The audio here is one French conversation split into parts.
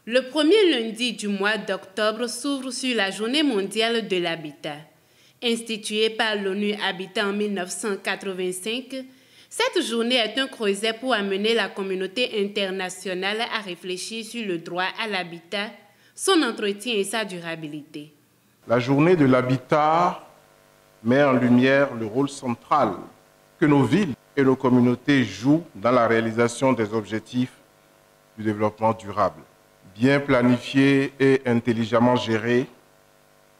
Le premier lundi du mois d'octobre s'ouvre sur la Journée mondiale de l'habitat. Instituée par l'ONU Habitat en 1985, cette journée est un creuset pour amener la communauté internationale à réfléchir sur le droit à l'habitat, son entretien et sa durabilité. La Journée de l'habitat met en lumière le rôle central que nos villes et nos communautés jouent dans la réalisation des objectifs du développement durable. Bien planifiées et intelligemment gérées,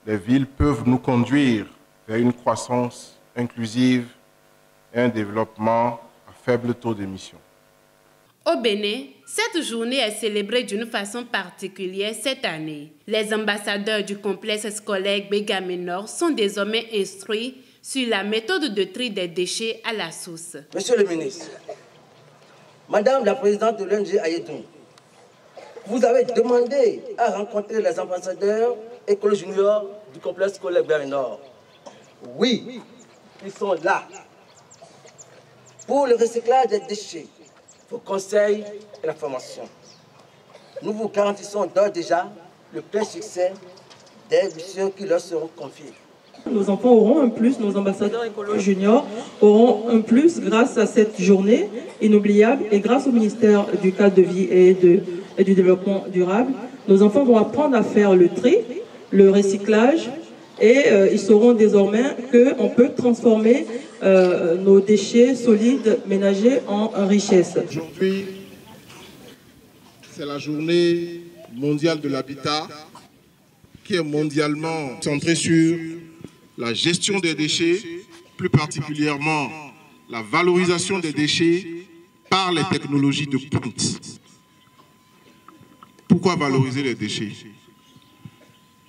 les villes peuvent nous conduire vers une croissance inclusive et un développement à faible taux d'émission. Au Bénin, cette journée est célébrée d'une façon particulière cette année. Les ambassadeurs du complexe scolaire Bégaménor sont désormais instruits sur la méthode de tri des déchets à la source. Monsieur le ministre, Madame la présidente de l'ONG Ayetoun, vous avez demandé à rencontrer les ambassadeurs école junior du complexe scolaire Bégaménor. Oui, ils sont là. Pour le recyclage des déchets, vos conseils et la formation. Nous vous garantissons d'ores déjà le plein succès des missions qui leur seront confiées. Nos enfants auront un plus, nos ambassadeurs écolo juniors auront un plus grâce à cette journée inoubliable et grâce au ministère du cadre de vie et du développement durable. Nos enfants vont apprendre à faire le tri, le recyclage et ils sauront désormais qu'on peut transformer nos déchets solides ménagers en richesse. Aujourd'hui, c'est la journée mondiale de l'habitat qui est mondialement centrée sur la gestion des déchets, plus particulièrement la valorisation des déchets par les technologies de pointe. Pourquoi valoriser les déchets?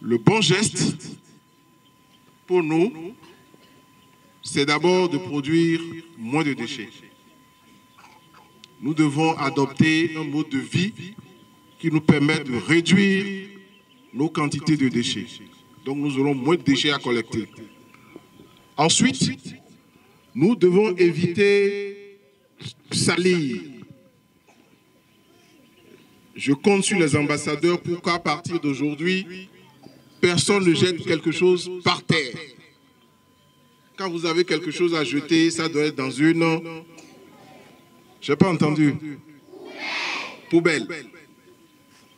Le bon geste, pour nous, c'est d'abord de produire moins de déchets. Nous devons adopter un mode de vie qui nous permette de réduire nos quantités de déchets. Donc nous aurons moins de déchets à collecter. Ensuite, nous devons éviter salir. Je compte sur les ambassadeurs pour qu'à partir d'aujourd'hui, personne ne jette quelque chose par terre. Quand vous avez quelque chose à jeter, ça doit être dans une... Je n'ai pas entendu. Poubelle.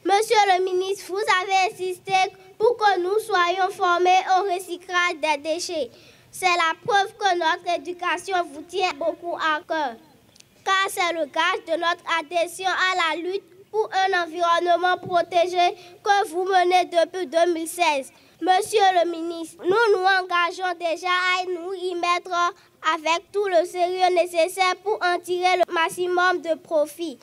Monsieur le ministre, vous avez insisté pour que nous soyons formés au recyclage des déchets. C'est la preuve que notre éducation vous tient beaucoup à cœur. Car c'est le gage de notre adhésion à la lutte pour un environnement protégé que vous menez depuis 2016. Monsieur le ministre, nous nous engageons déjà à nous y mettre avec tout le sérieux nécessaire pour en tirer le maximum de profit.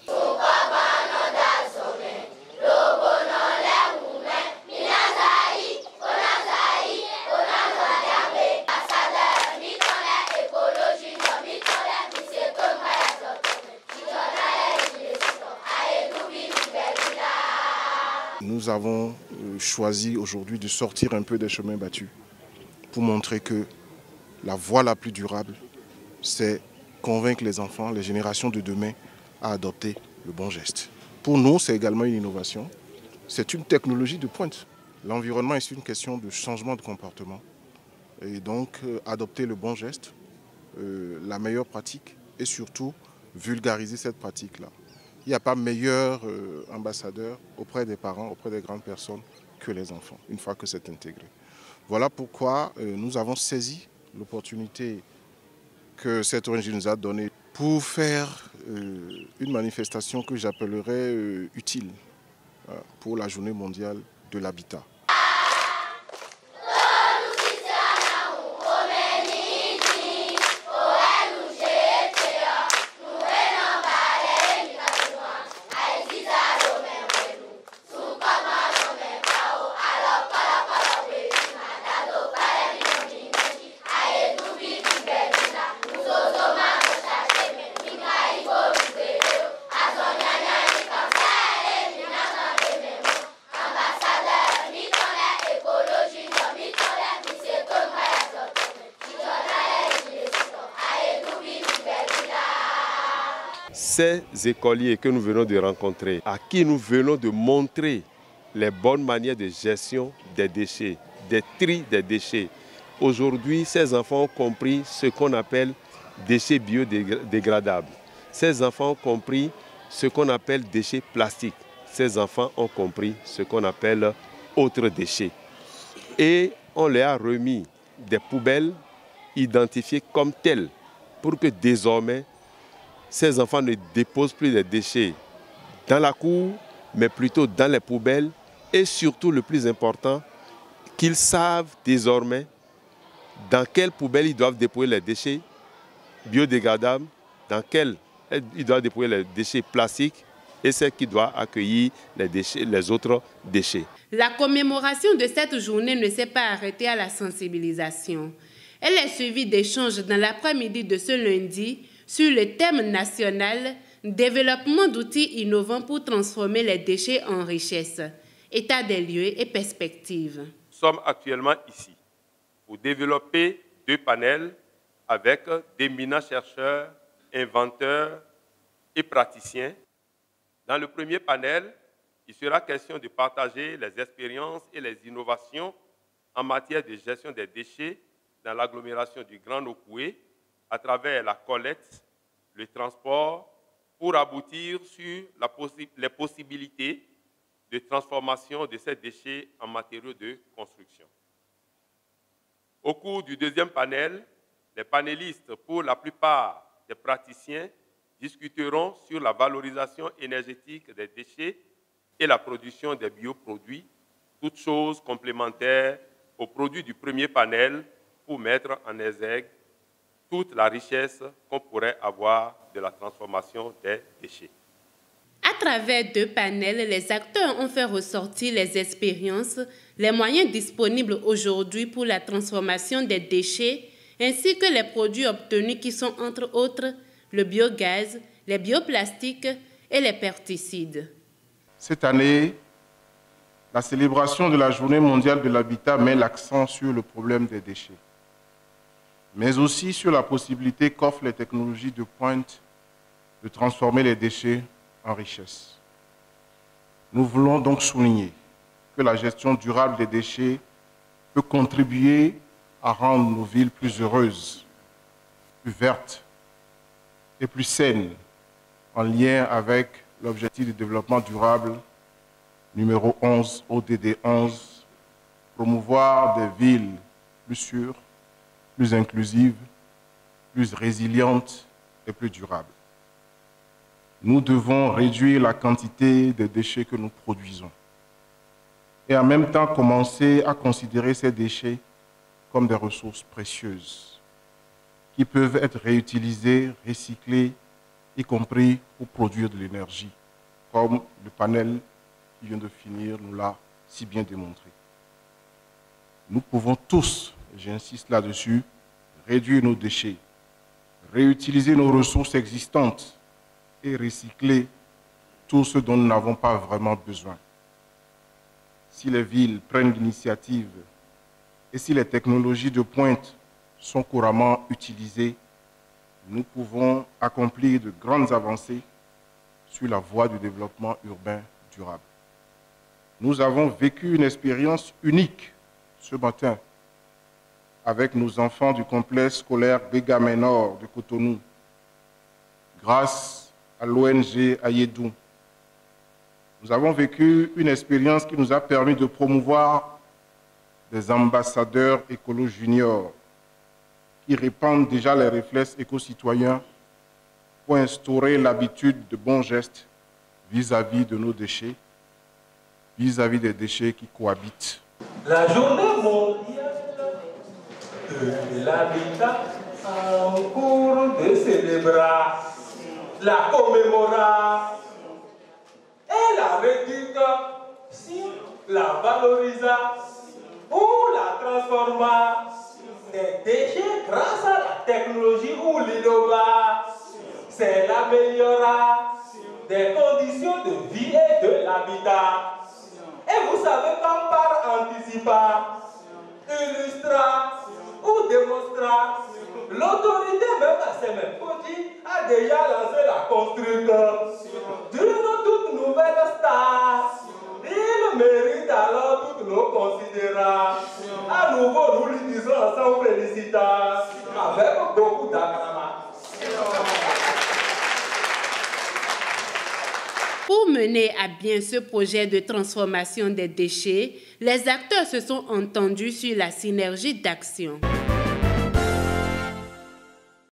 Nous avons choisi aujourd'hui de sortir un peu des chemins battus pour montrer que la voie la plus durable, c'est convaincre les enfants, les générations de demain, à adopter le bon geste. Pour nous, c'est également une innovation. C'est une technologie de pointe. L'environnement est une question de changement de comportement. Et donc, adopter le bon geste, la meilleure pratique et surtout vulgariser cette pratique-là. Il n'y a pas meilleur ambassadeur auprès des parents, auprès des grandes personnes que les enfants, une fois que c'est intégré. Voilà pourquoi nous avons saisi l'opportunité que cette ONG nous a donnée pour faire une manifestation que j'appellerais utile pour la Journée mondiale de l'habitat. ces écoliers que nous venons de rencontrer, à qui nous venons de montrer les bonnes manières de gestion des déchets, des tri des déchets. Aujourd'hui, ces enfants ont compris ce qu'on appelle déchets biodégradables. Ces enfants ont compris ce qu'on appelle déchets plastiques. Ces enfants ont compris ce qu'on appelle autres déchets. Et on leur a remis des poubelles identifiées comme telles pour que désormais, ces enfants ne déposent plus des déchets dans la cour, mais plutôt dans les poubelles. Et surtout, le plus important, qu'ils savent désormais dans quelle poubelle ils doivent déposer les déchets biodégradables, dans quelle ils doivent déposer les déchets plastiques et celle qui doit accueillir les autres déchets. La commémoration de cette journée ne s'est pas arrêtée à la sensibilisation. Elle est suivie d'échanges dans l'après-midi de ce lundi sur le thème national « Développement d'outils innovants pour transformer les déchets en richesse ». État des lieux et perspectives. Nous sommes actuellement ici pour développer 2 panels avec d'éminents chercheurs, inventeurs et praticiens. Dans le premier panel, il sera question de partager les expériences et les innovations en matière de gestion des déchets dans l'agglomération du Grand Nokoué à travers la collecte, le transport, pour aboutir sur les possibilités de transformation de ces déchets en matériaux de construction. Au cours du deuxième panel, les panélistes, pour la plupart des praticiens, discuteront sur la valorisation énergétique des déchets et la production des bioproduits, toutes choses complémentaires aux produits du premier panel pour mettre en exergue toute la richesse qu'on pourrait avoir de la transformation des déchets. À travers 2 panels, les acteurs ont fait ressortir les expériences, les moyens disponibles aujourd'hui pour la transformation des déchets, ainsi que les produits obtenus qui sont entre autres le biogaz, les bioplastiques et les pesticides. Cette année, la célébration de la Journée mondiale de l'habitat met l'accent sur le problème des déchets, mais aussi sur la possibilité qu'offrent les technologies de pointe de transformer les déchets en richesse. Nous voulons donc souligner que la gestion durable des déchets peut contribuer à rendre nos villes plus heureuses, plus vertes et plus saines, en lien avec l'objectif de développement durable numéro 11, ODD 11, promouvoir des villes plus sûres, plus inclusives, plus résilientes et plus durables. Nous devons réduire la quantité de déchets que nous produisons et en même temps commencer à considérer ces déchets comme des ressources précieuses qui peuvent être réutilisées, recyclées, y compris pour produire de l'énergie, comme le panel qui vient de finir nous l'a si bien démontré. Nous pouvons tous, j'insiste là-dessus, réduire nos déchets, réutiliser nos ressources existantes et recycler tout ce dont nous n'avons pas vraiment besoin. Si les villes prennent l'initiative et si les technologies de pointe sont couramment utilisées, nous pouvons accomplir de grandes avancées sur la voie du développement urbain durable. Nous avons vécu une expérience unique ce matin avec nos enfants du complexe scolaire Bégamé Nord de Cotonou, grâce à l'ONG Ayedou. Nous avons vécu une expérience qui nous a permis de promouvoir des ambassadeurs écolos juniors qui répandent déjà les réflexes éco-citoyens pour instaurer l'habitude de bons gestes vis-à-vis de nos déchets, vis-à-vis des déchets qui cohabitent. La journée mondiale de l'habitat en cours de célébrer la commémoration et la rééducation, la valorisation ou la transformation des déchets grâce à la technologie ou l'innovation. C'est l'amélioration des conditions de vie et de l'habitat. Et vous savez, comme par anticipation, illustration ou démonstration, l'autorité même à ses mêmes petits a déjà lancé la construction d'une toute nouvelle star. Il mérite alors toutes nos considérations. À nouveau, nous lui disons ensemble félicitations avec beaucoup d'acclamations. Pour mener à bien ce projet de transformation des déchets, les acteurs se sont entendus sur la synergie d'action.